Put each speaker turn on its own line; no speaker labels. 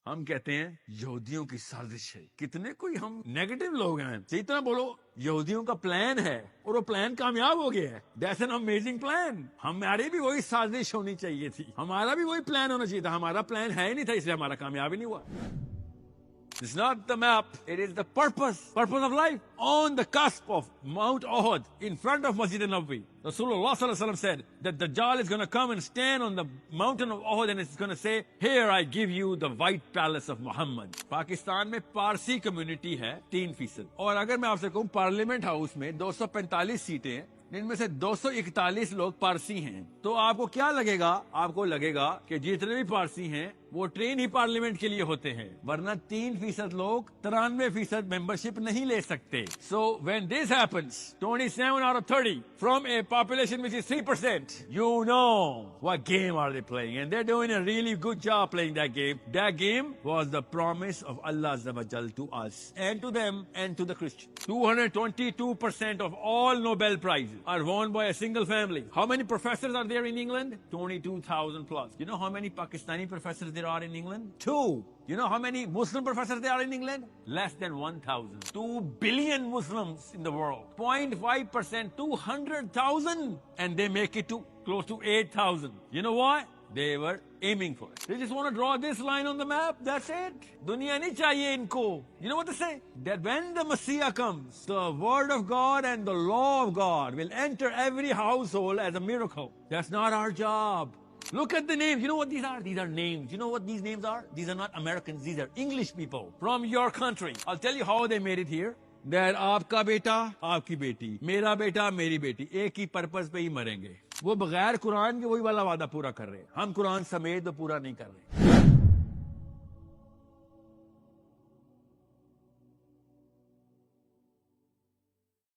हम कहते हैं यहूदियों की साजिश है। कितने कोई हम नेगेटिव लोग हैं। जितना बोलो यहूदियों का प्लान है और वो प्लान कामयाब हो गया है। That's an amazing plan. हमारी भी वही साजिश होनी चाहिए थी, हमारा भी वही प्लान होना चाहिए था। हमारा प्लान है ही नहीं था, इसलिए हमारा कामयाब ही नहीं हुआ। It's not the map, it is the purpose of life. On the cusp of Mount Uhud, in front of Masjid al-Nabawi, Rasulullah sallallahu alaihi wasallam said that Dajjal is going to come and stand on the mountain of Uhud and it's going to say, "Here I give you the white palace of Muhammad." Pakistan में Parsi community है 3%, और अगर मैं आपसे कहूँ parliament house में 245 सीटें हैं, जिनमें से 241 लोग पारसी हैं, तो आपको क्या लगेगा? आपको लगेगा कि जितने भी पारसी हैं वो ट्रेन ही पार्लियामेंट के लिए होते हैं, वरना 3% लोग 93% मेंबरशिप नहीं ले सकते। So when this happens, 27 out of 30 from a population which is 3%, you know what game are they playing, and they're doing a really good job playing that game. That game was the promise of Allah Azza wa Jal to us and to them and to the Christians. 222% of all Nobel Prizes are won by a single family. How many professors are there in England? 22,000 plus. You know how many Pakistani professors there are in England? 2. You know how many Muslim professors there are in England? Less than 1,000. 2 billion Muslims in the world. 0.5%, 200,000. And they make it to close to 8,000. You know why? They were aiming for it. They just want to draw this line on the map. That's it. Dunya nahi chahiye inko. You know what they say? That when the Messiah comes, the word of God and the law of God will enter every household as a miracle. That's not our job. Look at the names. You know what these are? These are names. You know what these names are? These are not Americans. These are English people from your country. I'll tell you how they made it here. That आपका बेटा, आपकी बेटी, मेरा बेटा, मेरी बेटी, एक ही purpose पे ही मरेंगे। वो बगैर कुरान के वही वाला वादा पूरा कर रहे हैं। हम कुरान समेत तो पूरा नहीं कर रहे।